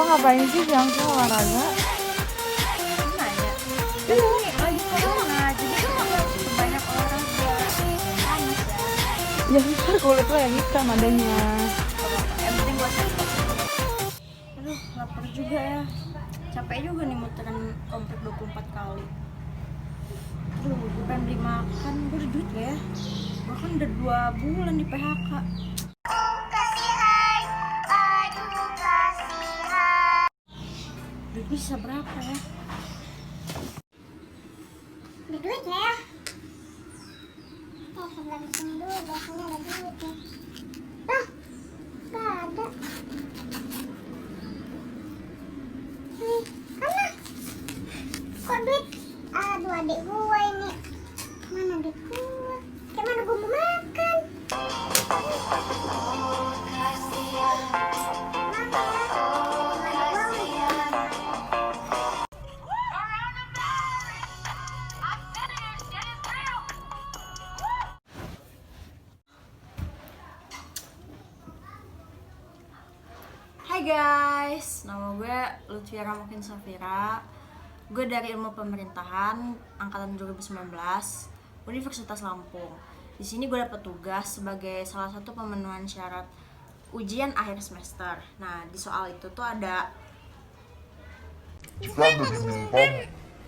ngapain sih siang olahraga? Nanya. Ini lagi corona, jadi kan banyak olahraga. Panas ya. Ya ntar kulit lo yang hitam adanya. Yang penting gua sehat. Aduh, lapar juga ya. Capek juga nih muteran komplek 24 kali. Aduh, gue pengen beli makan. Gue udah duit gak ya? Gue kan udah 2 bulan di PHK. Duit bisa berapa ya? Ada duit nggak ya? Sebelah sini dulu, biasanya ada duit nih. Ah, nggak ada. Nih, mana? Kok duit? Aduh, adik gua ini. Mana duit gua? Kayak mana gua mau makan? Hai guys, nama gue Lutfiara Mungkin Safira. Gue dari Ilmu Pemerintahan angkatan 2019, Universitas Lampung. Di sini gue dapat tugas sebagai salah satu pemenuhan syarat ujian akhir semester. Nah, di soal itu tuh ada Kita ada diminta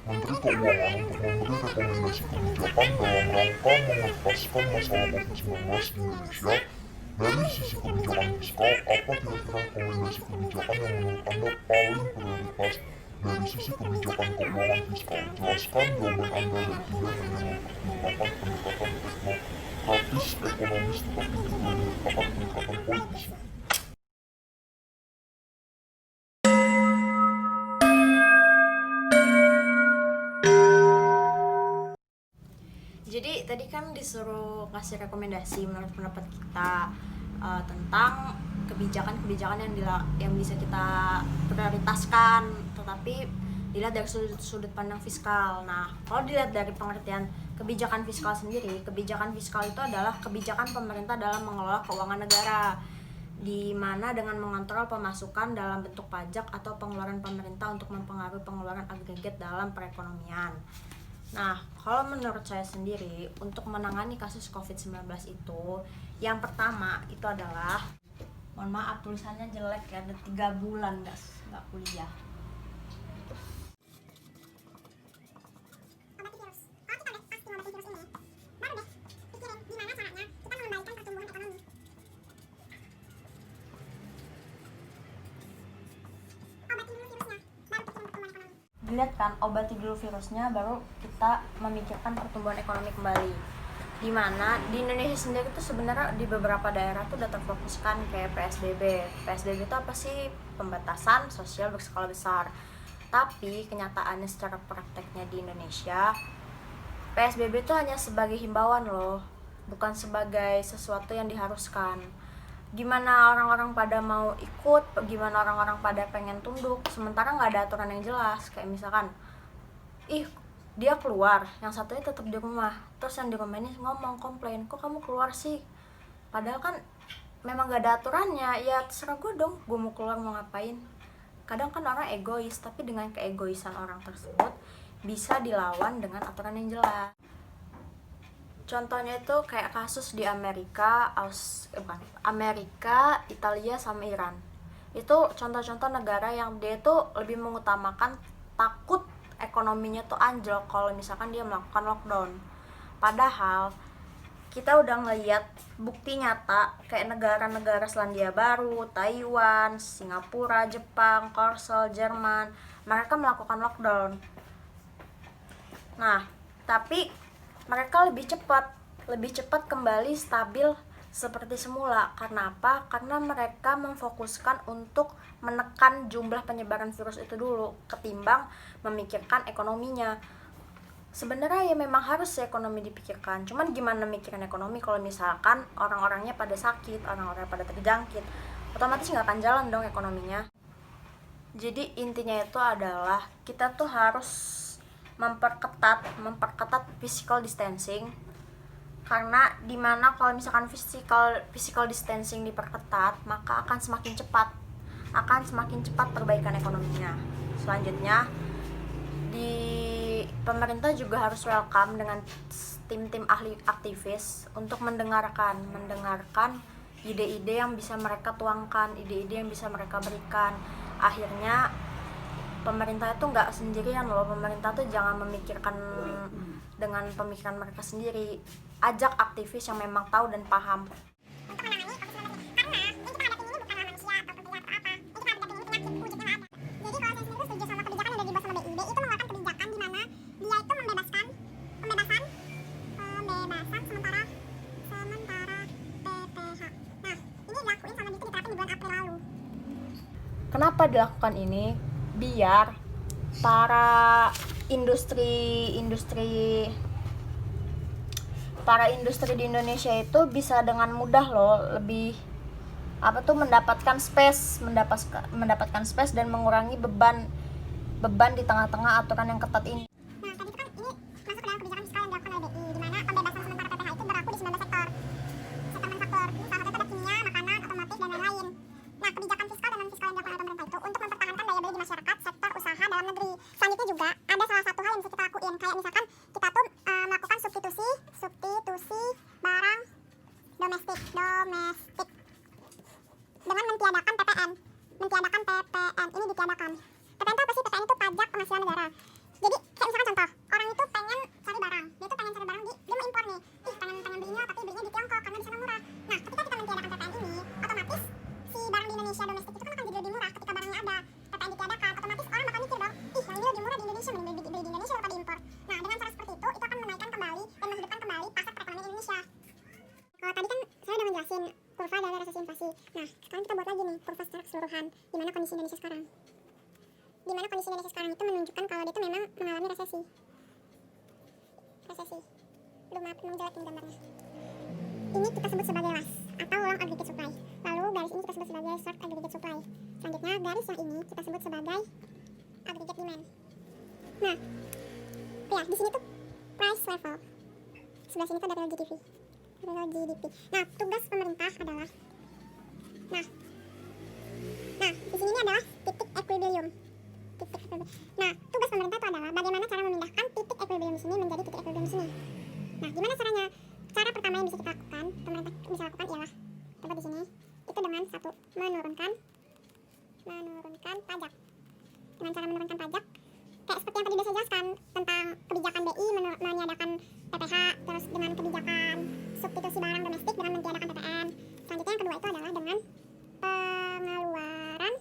Menteri Keuangan untuk memberi rekomendasi kebijakan dalam rangka mengentaskan masalah COVID-19 di Indonesia. Dari sisi kebijakan fiskal, apa kira-kira rekomendasi kebijakan yang menurut Anda paling prioritas dari sisi kebijakan keuangan fiskal? Jelaskan jawaban Anda dan tidak hanya mempertimbangkan pendekatan teknokratis ekonomis, tetapi juga menyertakan pendekatan politis. Jadi tadi kan disuruh kasih rekomendasi menurut pendapat kita tentang kebijakan-kebijakan yang bisa kita prioritaskan, tetapi dilihat dari sudut pandang fiskal. Nah, kalau dilihat dari pengertian kebijakan fiskal sendiri, kebijakan fiskal itu adalah kebijakan pemerintah dalam mengelola keuangan negara, di mana dengan mengontrol pemasukan dalam bentuk pajak atau pengeluaran pemerintah untuk mempengaruhi pengeluaran agregat dalam perekonomian. Nah, kalau menurut saya sendiri, untuk menangani kasus COVID-19 itu, yang pertama itu adalah, mohon maaf tulisannya jelek ya, ada 3 bulan nggak kuliah. Dilihat kan, obati dulu virusnya, baru kita memikirkan pertumbuhan ekonomi kembali. Dimana di Indonesia sendiri itu sebenarnya di beberapa daerah tuh udah terfokuskan kayak PSBB. PSBB itu apa sih? Pembatasan sosial berskala besar. Tapi kenyataannya secara prakteknya di Indonesia, PSBB itu hanya sebagai himbauan loh, bukan sebagai sesuatu yang diharuskan. Gimana orang-orang pada mau ikut, gimana orang-orang pada pengen tunduk, sementara nggak ada aturan yang jelas. Kayak misalkan, dia keluar, yang satunya tetap di rumah, terus yang di rumah ini ngomong, komplain, kok kamu keluar sih? Padahal kan memang nggak ada aturannya. Ya terserah gue dong, gue mau keluar mau ngapain. Kadang kan orang egois, tapi dengan keegoisan orang tersebut bisa dilawan dengan aturan yang jelas. Contohnya itu kayak kasus di Amerika, Italia sama Iran. Itu contoh-contoh negara yang dia tuh lebih mengutamakan takut ekonominya tuh anjlok kalau misalkan dia melakukan lockdown. Padahal kita udah ngeliat bukti nyata kayak negara-negara Selandia Baru, Taiwan, Singapura, Jepang, Korsel, Jerman, mereka melakukan lockdown. Nah, tapi mereka lebih cepat kembali stabil seperti semula. Karena apa? Karena mereka memfokuskan untuk menekan jumlah penyebaran virus itu dulu ketimbang memikirkan ekonominya. Sebenarnya ya memang harus ekonomi dipikirkan. Cuman gimana mikirin ekonomi kalau misalkan orang-orangnya pada sakit, orang-orangnya pada terjangkit, otomatis nggak akan jalan dong ekonominya. Jadi intinya itu adalah kita tuh harus memperketat physical distancing, karena dimana kalau misalkan physical distancing diperketat, maka akan semakin cepat akan semakin cepat perbaikan ekonominya. Selanjutnya, di pemerintah juga harus welcome dengan tim-tim ahli aktivis untuk mendengarkan ide-ide yang bisa mereka tuangkan, ide-ide yang bisa mereka berikan. Akhirnya pemerintah itu nggak sendirian loh, pemerintah tuh jangan memikirkan dengan pemikiran mereka sendiri, ajak aktivis yang memang tahu dan paham. Kenapa dilakukan ini? Biar para industri di Indonesia itu bisa dengan mudah loh lebih mendapatkan space dan mengurangi beban di tengah-tengah aturan yang ketat ini. Nah, tadi itu kan ini masuk ke dalam kebijakan fiskal yang dilakukan oleh BI, di mana pembebasan sementara PPh itu berlaku di 19 sektor manufaktur. Salah satu itu ada kimia, makanan, otomotif, dan lain-lain. Nah, kebijakan fiskal dan non-fiskal yang dilakukan oleh pemerintah itu untuk mempertahankan daya beli di masyarakat, sektor usaha dalam negeri. Selanjutnya juga ada salah satu hal yang bisa kita lakuin, kayak misalkan kita tuh melakukan substitusi barang domestik dengan mentiadakan PPN. Ini ditiadakan. PPN itu apa sih? PPN itu pajak penghasilan negara. Jadi kayak misalkan contoh, orang itu pengen cari barang, dia mau impor nih, pengen belinya tapi belinya di Tiongkok karena di sana murah. Nah, ketika kita mentiadakan PPN ini, otomatis si barang di Indonesia domestik itu kan akan jadi lebih murah ketika barangnya ada. PPN ditiadakan, otomatis orang bakal mikir dong, yang ini lebih murah di Indonesia, mending beli di Indonesia daripada impor. Nah, dengan cara seperti itu akan menaikkan kembali dan menghidupkan kembali pasar perekonomian Indonesia. Kalau tadi kan saya udah ngejelasin kurva dari resesi inflasi. Nah, sekarang kita buat lagi nih kurva secara keseluruhan gimana kondisi Indonesia sekarang. Dimana kondisi Indonesia sekarang itu menunjukkan kalau dia itu memang mengalami resesi. Belum jelasin gambarnya. Ini kita sebut sebagai LAS atau long aggregate supply. Lalu garis ini kita sebut sebagai short aggregate supply. Selanjutnya garis yang ini kita sebut sebagai aggregate demand. Nah, ya di sini tuh price level. Sebelah sini tuh ada real GDP. Nah, tugas pemerintah adalah di sini ini adalah titik equilibrium. Nah, tugas pemerintah itu adalah bagaimana cara memindahkan titik equilibrium di sini menjadi titik equilibrium di sini. Nah, gimana caranya? Cara pertama yang bisa kita lakukan, pemerintah bisa lakukan ialah coba di sini itu dengan satu menurunkan pajak. Dengan cara menurunkan pajak, kayak seperti yang tadi saya jelaskan tentang kebijakan BI meniadakan PPh, terus dengan kebijakan substitusi barang domestik dengan mentiadakan PPN. Selanjutnya yang kedua itu adalah dengan pengeluaran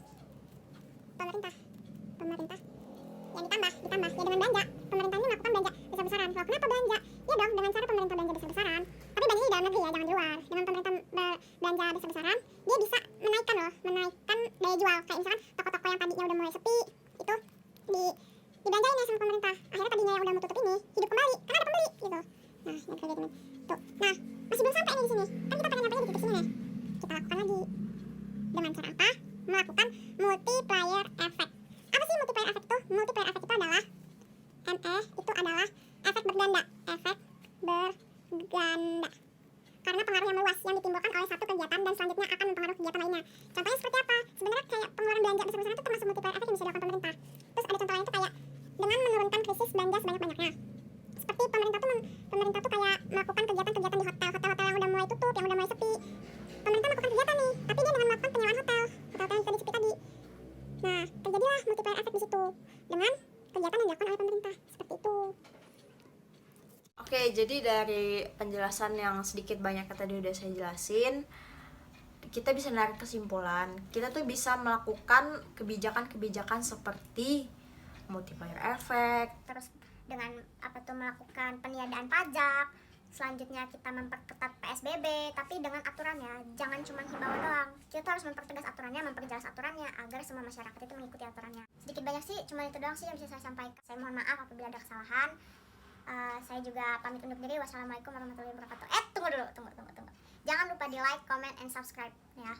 pemerintah yang ditambah ya dengan belanja. Pemerintah ini melakukan belanja besar-besaran. Loh, kenapa belanja? Ya dong, dengan cara pemerintah belanja besar-besaran, tapi belanjanya di dalam negeri ya, jangan di luar. Dengan pemerintah belanja besar-besaran, dia bisa menaikkan daya jual. Kayak misalkan toko-toko yang tadinya udah mulai sepi itu dibelanjain ya sama pemerintah. Akhirnya tadinya yang udah mau tutup ini hidup kembali karena ada pembeli gitu. Nah, yang kayak gini tuh. Nah, masih belum sampai nih di sini. Kan kita pengen nyampe di titik sini nih. Kita lakukan lagi. Dengan cara apa? Melakukan multiplier effect. Apa sih multiplier effect tuh? Multiplier effect itu adalah itu adalah efek berganda. Karena pengaruh yang meluas yang ditimbulkan oleh satu kegiatan dan selanjutnya akan mempengaruhi kegiatan lainnya. Contohnya seperti apa? Sebenarnya kayak pengeluaran belanja besar-besaran itu termasuk multiplier effect yang bisa dilakukan pemerintah. Terus ada contoh lain itu kayak dengan menurunkan krisis belanja sebanyak-banyaknya. Seperti pemerintah tuh kayak melakukan kegiatan-kegiatan di hotel yang udah mulai tutup, yang udah mulai sepi. Pemerintah melakukan kegiatan nih, tapi dia dengan melakukan penyewaan hotel yang tadi sepi tadi. Nah, terjadilah multiplier effect di situ dengan kegiatan yang dilakukan oleh pemerintah seperti itu. Oke, jadi dari penjelasan yang sedikit banyak yang tadi udah saya jelasin, kita bisa narik kesimpulan, kita tuh bisa melakukan kebijakan-kebijakan seperti multiplier effect, Terus dengan melakukan peniadaan pajak. Selanjutnya kita memperketat PSBB, tapi dengan aturannya, jangan cuma himbauan doang. Kita harus mempertegas aturannya, memperjelas aturannya agar semua masyarakat itu mengikuti aturannya. Sedikit banyak sih, cuma itu doang sih yang bisa saya sampaikan. Saya mohon maaf apabila ada kesalahan. Saya juga pamit undur diri. Wassalamualaikum warahmatullahi wabarakatuh. Tunggu dulu. Jangan lupa di like, comment, and subscribe ya.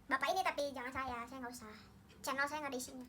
Bapak ini tapi jangan saya nggak usah. Channel saya nggak ada isinya.